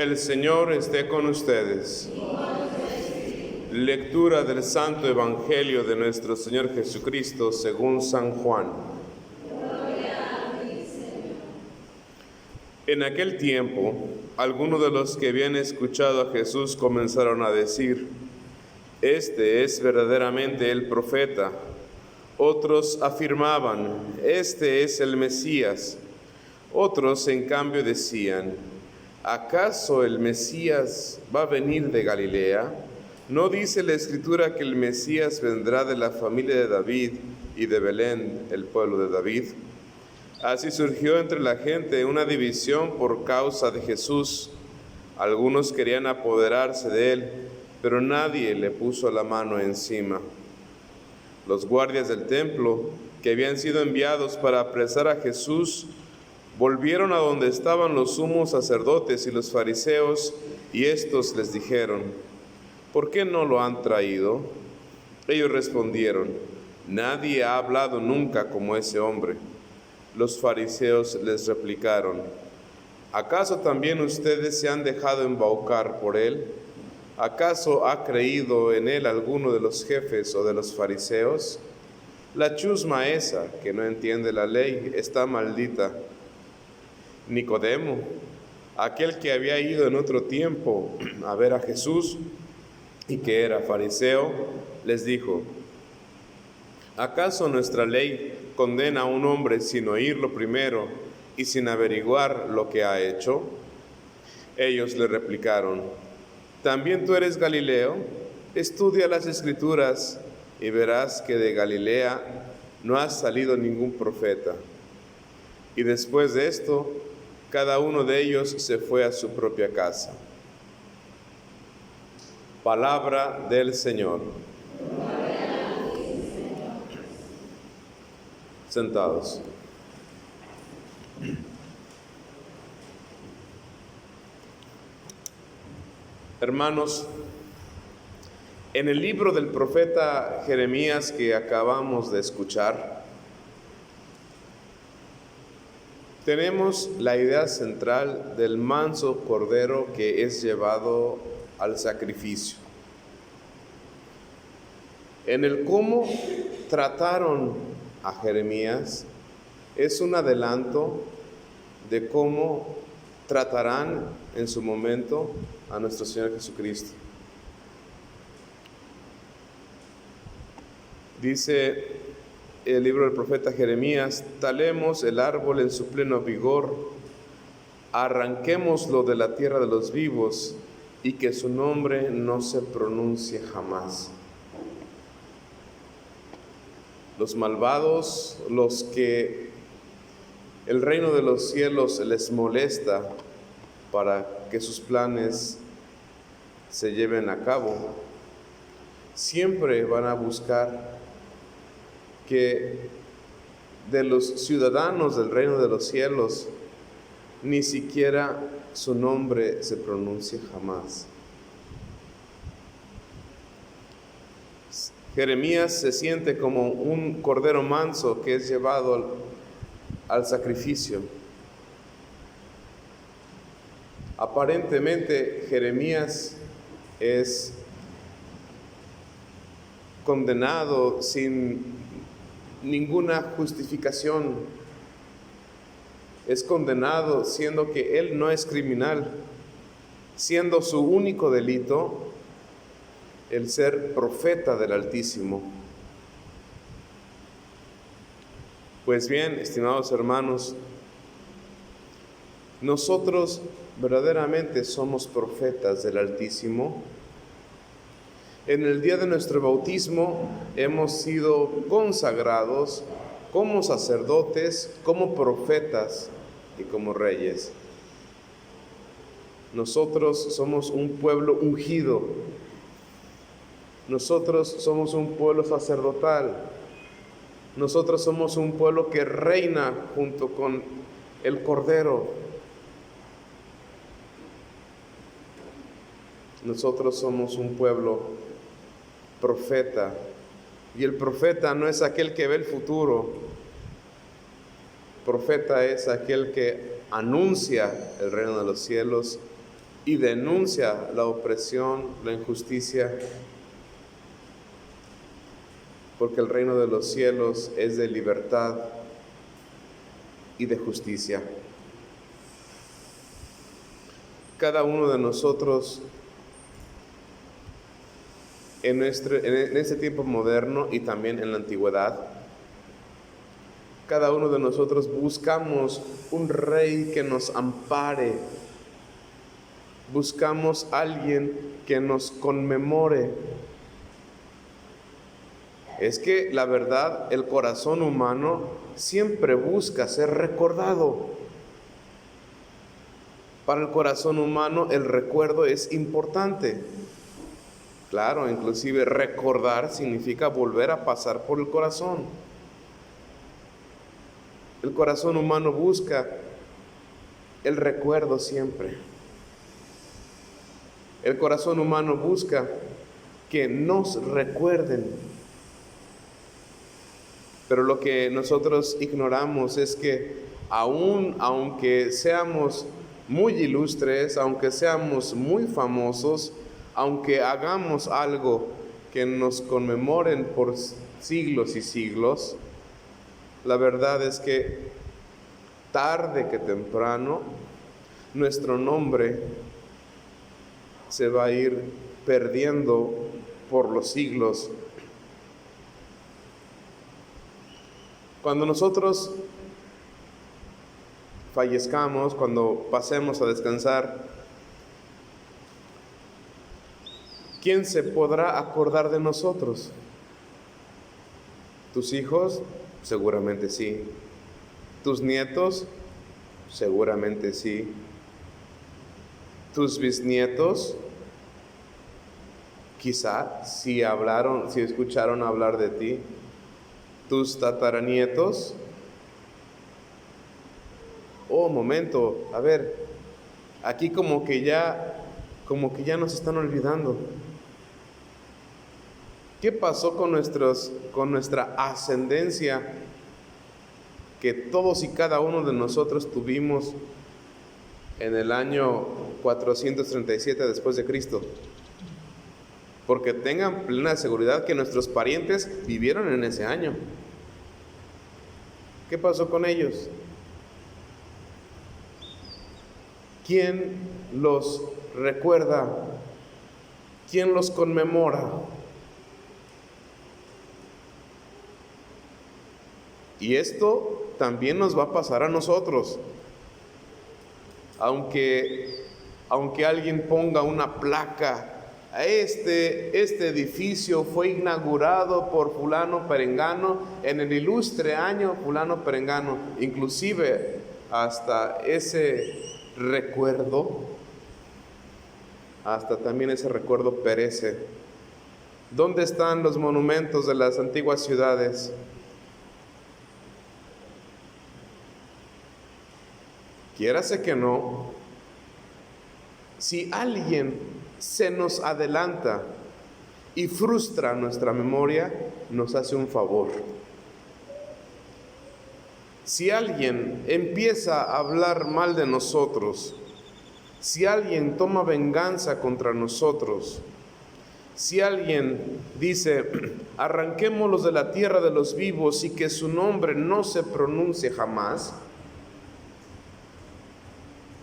El Señor esté con ustedes. Lectura del Santo Evangelio de nuestro Señor Jesucristo según San Juan. En aquel tiempo, algunos de los que habían escuchado a Jesús comenzaron a decir: «Este es verdaderamente el profeta». Otros afirmaban: «Este es el Mesías». Otros, en cambio, decían: ¿acaso el Mesías va a venir de Galilea? ¿No dice la Escritura que el Mesías vendrá de la familia de David y de Belén, el pueblo de David? Así surgió entre la gente una división por causa de Jesús. Algunos querían apoderarse de él, pero nadie le puso la mano encima. Los guardias del templo, que habían sido enviados para apresar a Jesús, volvieron a donde estaban los sumos sacerdotes y los fariseos, y estos les dijeron: ¿por qué no lo han traído? Ellos respondieron: nadie ha hablado nunca como ese hombre. Los fariseos les replicaron: ¿acaso también ustedes se han dejado embaucar por él? ¿Acaso ha creído en él alguno de los jefes o de los fariseos? La chusma esa, que no entiende la ley, está maldita. Nicodemo, aquel que había ido en otro tiempo a ver a Jesús y que era fariseo, les dijo: ¿acaso nuestra ley condena a un hombre sin oírlo primero y sin averiguar lo que ha hecho? Ellos le replicaron: ¿también tú eres Galileo? Estudia las Escrituras y verás que de Galilea no ha salido ningún profeta. Y después de esto, cada uno de ellos se fue a su propia casa. Palabra del Señor. Sentados. Hermanos, en el libro del profeta Jeremías que acabamos de escuchar, tenemos la idea central del manso cordero que es llevado al sacrificio. En el cómo trataron a Jeremías es un adelanto de cómo tratarán en su momento a nuestro Señor Jesucristo. Dice el libro del profeta Jeremías: talemos el árbol en su pleno vigor, arranquémoslo de la tierra de los vivos, y que su nombre no se pronuncie jamás. Los malvados, los que el reino de los cielos les molesta para que sus planes se lleven a cabo, siempre van a buscar que de los ciudadanos del reino de los cielos ni siquiera su nombre se pronuncie jamás. Jeremías se siente como un cordero manso que es llevado al sacrificio. Aparentemente Jeremías es condenado sin ninguna justificación. Es condenado siendo que él no es criminal, siendo su único delito el ser profeta del Altísimo. Pues bien, estimados hermanos, nosotros verdaderamente somos profetas del Altísimo. En el día de nuestro bautismo hemos sido consagrados como sacerdotes, como profetas y como reyes. Nosotros somos un pueblo ungido. Nosotros somos un pueblo sacerdotal. Nosotros somos un pueblo que reina junto con el Cordero. Nosotros somos un pueblo profeta. Y el profeta no es aquel que ve el futuro. Profeta es aquel que anuncia el reino de los cielos y denuncia la opresión, la injusticia, porque el reino de los cielos es de libertad y de justicia. Cada uno de nosotros en este tiempo moderno y también en la antigüedad, cada uno de nosotros buscamos un rey que nos ampare, buscamos alguien que nos conmemore. Es que la verdad, el corazón humano siempre busca ser recordado. Para el corazón humano el recuerdo es importante. Claro, inclusive recordar significa volver a pasar por el corazón. El corazón humano busca el recuerdo siempre. El corazón humano busca que nos recuerden. Pero lo que nosotros ignoramos es que aunque seamos muy ilustres, aunque seamos muy famosos, aunque hagamos algo que nos conmemoren por siglos y siglos, la verdad es que tarde que temprano nuestro nombre se va a ir perdiendo por los siglos. Cuando nosotros fallezcamos, cuando pasemos a descansar, ¿quién se podrá acordar de nosotros? ¿Tus hijos? Seguramente sí. ¿Tus nietos? Seguramente sí. ¿Tus bisnietos? Quizá si escucharon hablar de ti. ¿Tus tataranietos? Oh, momento, a ver, aquí como que ya nos están olvidando. ¿Qué pasó con nuestra ascendencia que todos y cada uno de nosotros tuvimos en el año 437 después de Cristo? Porque tengan plena seguridad que nuestros parientes vivieron en ese año. ¿Qué pasó con ellos? ¿Quién los recuerda? ¿Quién los conmemora? Y esto también nos va a pasar a nosotros. Aunque alguien ponga una placa, este edificio fue inaugurado por fulano perengano en el ilustre año fulano perengano, inclusive hasta ese recuerdo, también ese recuerdo perece. ¿Dónde están los monumentos de las antiguas ciudades? Quiérase que no, si alguien se nos adelanta y frustra nuestra memoria, nos hace un favor. Si alguien empieza a hablar mal de nosotros, si alguien toma venganza contra nosotros, si alguien dice, arranquémoslos de la tierra de los vivos y que su nombre no se pronuncie jamás,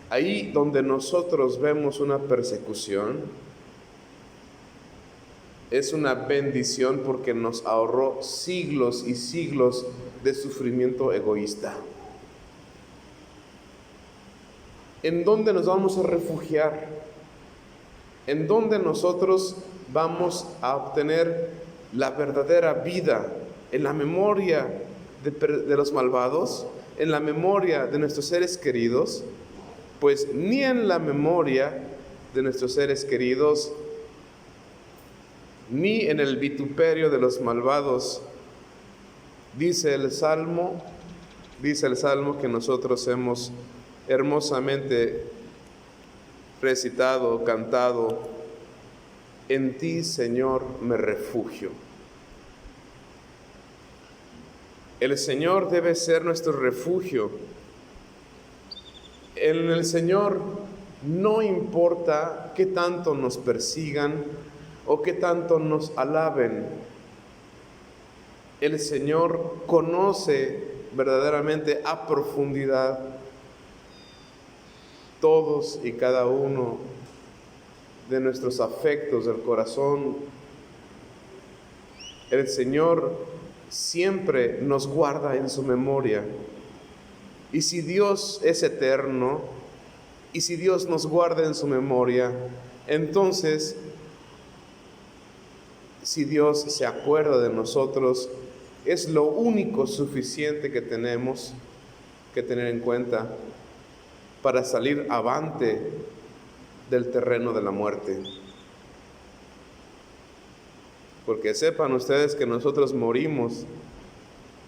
ahí donde nosotros vemos una persecución, es una bendición porque nos ahorró siglos y siglos de sufrimiento egoísta. ¿En dónde nos vamos a refugiar? ¿En dónde nosotros vamos a obtener la verdadera vida? ¿En la memoria de los malvados? ¿En la memoria de nuestros seres queridos? Pues ni en la memoria de nuestros seres queridos, ni en el vituperio de los malvados. Dice el Salmo que nosotros hemos hermosamente recitado, cantado: en ti, Señor, me refugio. El Señor debe ser nuestro refugio. En el Señor No importa qué tanto nos persigan o qué tanto nos alaben. El Señor conoce verdaderamente a profundidad todos y cada uno de nuestros afectos del corazón. El Señor siempre nos guarda en su memoria. Y si Dios es eterno, y si Dios nos guarda en su memoria, entonces, si Dios se acuerda de nosotros, es lo único suficiente que tenemos que tener en cuenta para salir avante del terreno de la muerte. Porque sepan ustedes que nosotros morimos,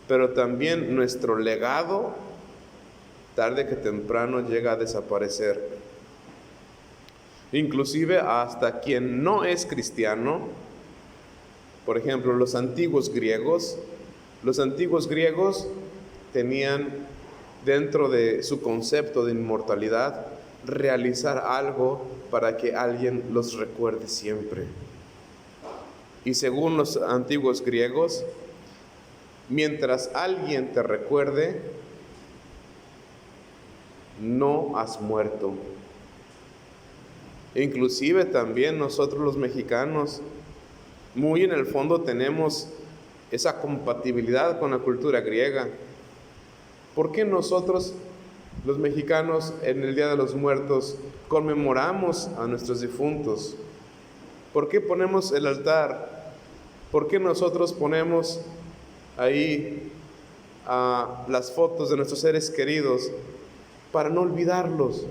pero también nuestro legado, tarde que temprano, llega a desaparecer. Inclusive hasta quien no es cristiano, por ejemplo, los antiguos griegos tenían dentro de su concepto de inmortalidad realizar algo para que alguien los recuerde siempre. Y según los antiguos griegos, mientras alguien te recuerde, no has muerto. Inclusive también nosotros los mexicanos, muy en el fondo tenemos esa compatibilidad con la cultura griega. ¿Por qué nosotros, los mexicanos, en el Día de los Muertos conmemoramos a nuestros difuntos? ¿Por qué ponemos el altar? ¿Por qué nosotros ponemos ahí las fotos de nuestros seres queridos? Para no olvidarlos.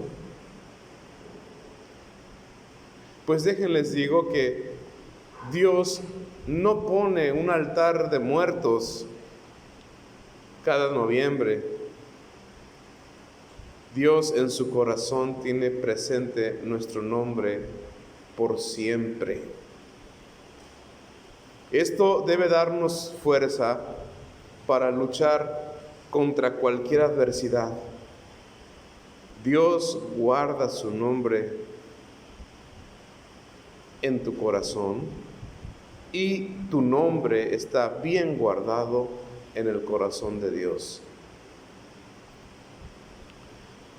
Pues déjenles digo que Dios no pone un altar de muertos cada noviembre. Dios en su corazón tiene presente nuestro nombre por siempre. Esto debe darnos fuerza para luchar contra cualquier adversidad. Dios guarda su nombre en tu corazón y tu nombre está bien guardado en el corazón de Dios.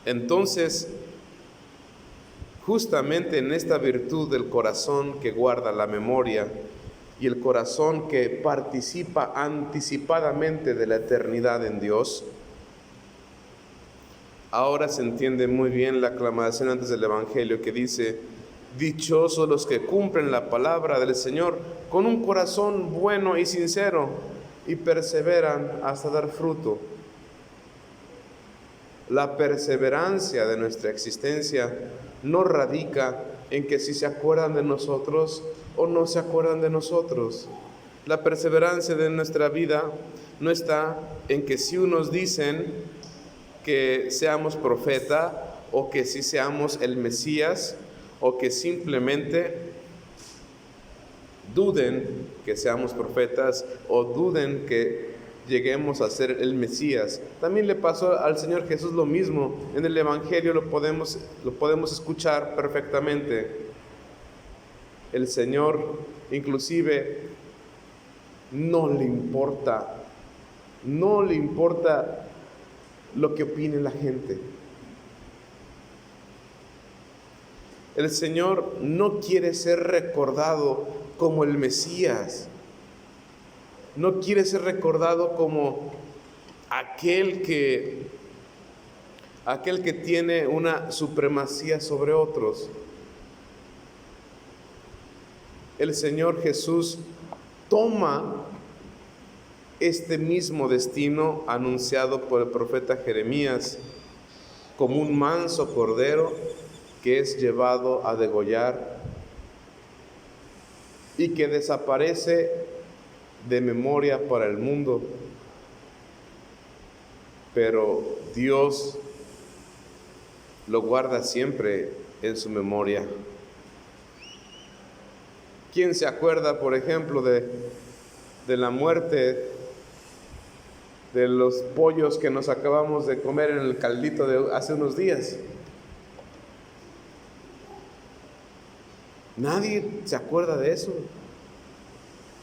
Entonces, justamente en esta virtud del corazón que guarda la memoria y el corazón que participa anticipadamente de la eternidad en Dios, ahora se entiende muy bien la aclamación antes del Evangelio que dice: dichosos los que cumplen la palabra del Señor con un corazón bueno y sincero y perseveran hasta dar fruto. La perseverancia de nuestra existencia no radica en que si se acuerdan de nosotros o no se acuerdan de nosotros. La perseverancia de nuestra vida no está en que si unos dicen que seamos profeta o que si seamos el Mesías o que simplemente duden que seamos profetas o duden que lleguemos a ser el Mesías. También le pasó al Señor Jesús lo mismo. En el Evangelio lo podemos escuchar perfectamente. El Señor inclusive no le importa lo que opine la gente. El Señor no quiere ser recordado como el Mesías. No quiere ser recordado como aquel que tiene una supremacía sobre otros. El Señor Jesús toma este mismo destino anunciado por el profeta Jeremías como un manso cordero que es llevado a degollar y que desaparece de memoria para el mundo, pero Dios lo guarda siempre en su memoria. ¿Quién se acuerda, por ejemplo, de la muerte de los pollos que nos acabamos de comer en el caldito de hace unos días? Nadie se acuerda de eso.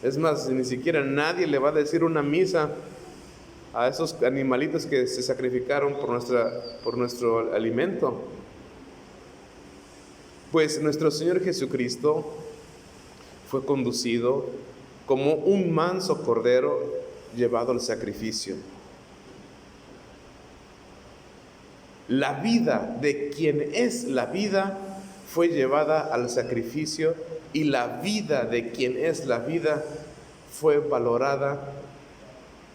Es más, ni siquiera nadie le va a decir una misa a esos animalitos que se sacrificaron por nuestro alimento. Pues nuestro Señor Jesucristo fue conducido como un manso cordero llevado al sacrificio. La vida de quien es la vida fue llevada al sacrificio, y la vida de quien es la vida fue valorada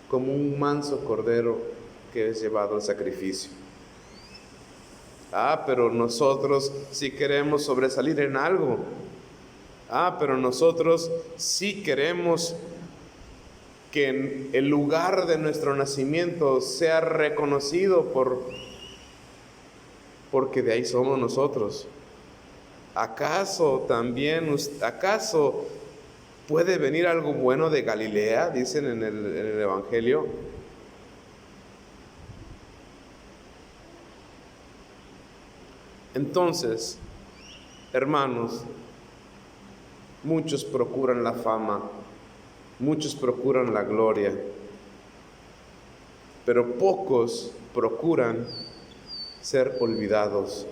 como un manso cordero que es llevado al sacrificio. Pero nosotros sí queremos sobresalir en algo. Pero nosotros sí queremos que el lugar de nuestro nacimiento sea reconocido porque de ahí somos nosotros. ¿Acaso puede venir algo bueno de Galilea? Dicen en el Evangelio. Entonces, hermanos, muchos procuran la fama, muchos procuran la gloria, pero pocos procuran ser olvidados.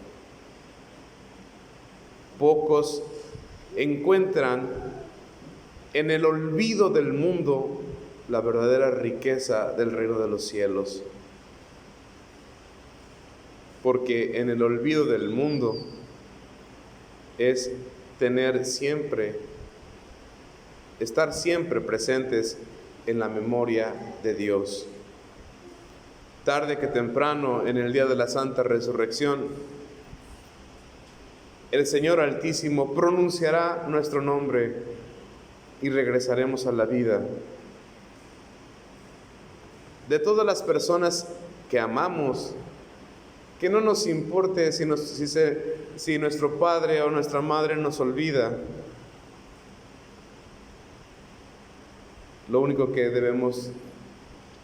Pocos encuentran en el olvido del mundo la verdadera riqueza del reino de los cielos. Porque en el olvido del mundo es estar siempre presentes en la memoria de Dios. Tarde que temprano, en el día de la Santa Resurrección, el Señor Altísimo pronunciará nuestro nombre y regresaremos a la vida. De todas las personas que amamos, que no nos importe si nuestro padre o nuestra madre nos olvida. Lo único que debemos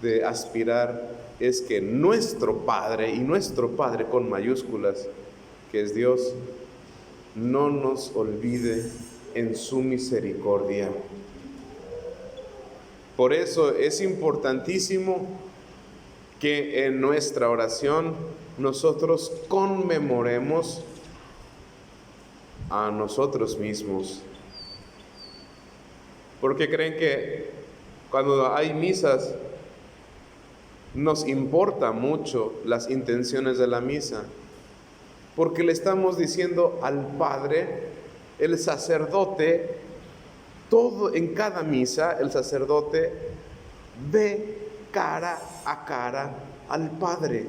de aspirar es que nuestro Padre, y nuestro Padre con mayúsculas, que es Dios, no nos olvide en su misericordia. Por eso es importantísimo que en nuestra oración nosotros conmemoremos a nosotros mismos. Porque creen que cuando hay misas nos importa mucho las intenciones de la misa, porque le estamos diciendo al Padre, el sacerdote, todo en cada misa, el sacerdote ve cara a cara al Padre.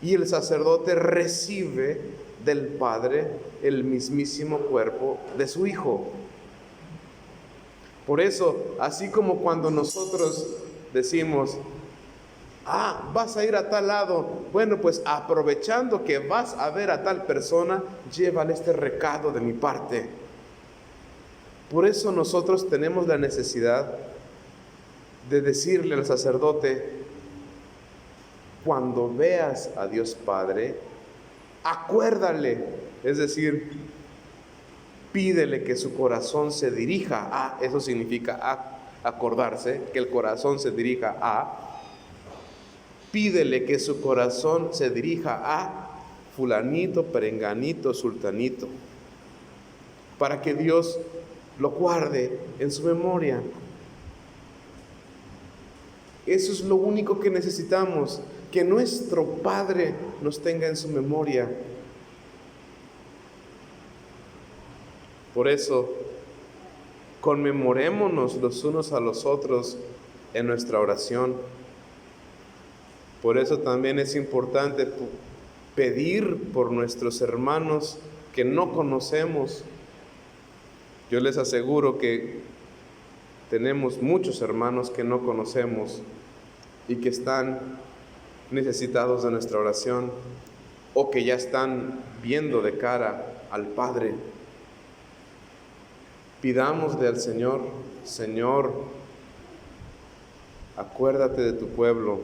Y el sacerdote recibe del Padre el mismísimo cuerpo de su Hijo. Por eso, así como cuando nosotros decimos, vas a ir a tal lado, bueno, pues aprovechando que vas a ver a tal persona, llévale este recado de mi parte. Por eso nosotros tenemos la necesidad de decirle al sacerdote, cuando veas a Dios Padre, acuérdale, es decir, pídele que su corazón se dirija eso significa acordarse, que el corazón se dirija pídele que su corazón se dirija a fulanito, perenganito, sultanito, para que Dios lo guarde en su memoria. Eso es lo único que necesitamos, que nuestro Padre nos tenga en su memoria. Por eso, conmemorémonos los unos a los otros en nuestra oración. Por eso también es importante pedir por nuestros hermanos que no conocemos. Yo les aseguro que tenemos muchos hermanos que no conocemos y que están necesitados de nuestra oración, o que ya están viendo de cara al Padre. Pidámosle al Señor, Señor, acuérdate de tu pueblo.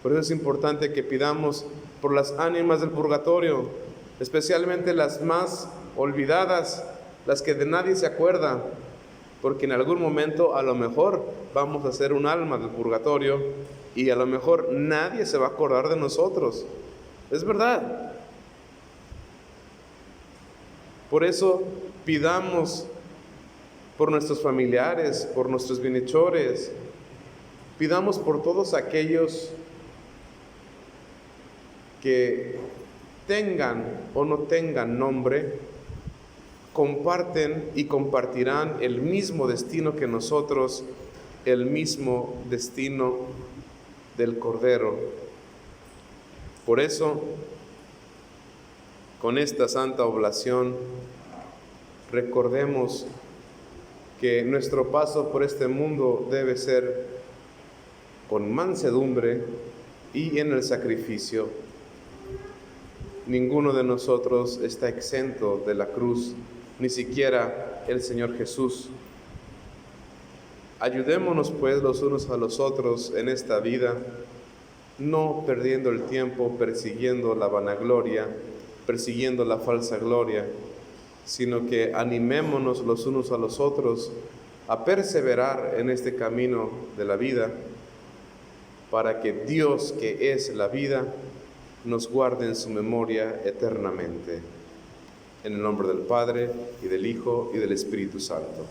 Por eso es importante que pidamos por las ánimas del purgatorio, especialmente las más olvidadas, las que de nadie se acuerda, porque en algún momento a lo mejor vamos a ser un alma del purgatorio y a lo mejor nadie se va a acordar de nosotros. Es verdad. Por eso pidamos por nuestros familiares, por nuestros bienhechores, pidamos por todos aquellos que tengan o no tengan nombre, comparten y compartirán el mismo destino que nosotros, el mismo destino del Cordero. Por eso, con esta santa oblación, recordemos que nuestro paso por este mundo debe ser con mansedumbre y en el sacrificio. Ninguno de nosotros está exento de la cruz, ni siquiera el Señor Jesús. Ayudémonos pues los unos a los otros en esta vida, no perdiendo el tiempo persiguiendo la vanagloria, persiguiendo la falsa gloria, sino que animémonos los unos a los otros a perseverar en este camino de la vida, para que Dios, que es la vida, nos guarde en su memoria eternamente. En el nombre del Padre, y del Hijo, y del Espíritu Santo.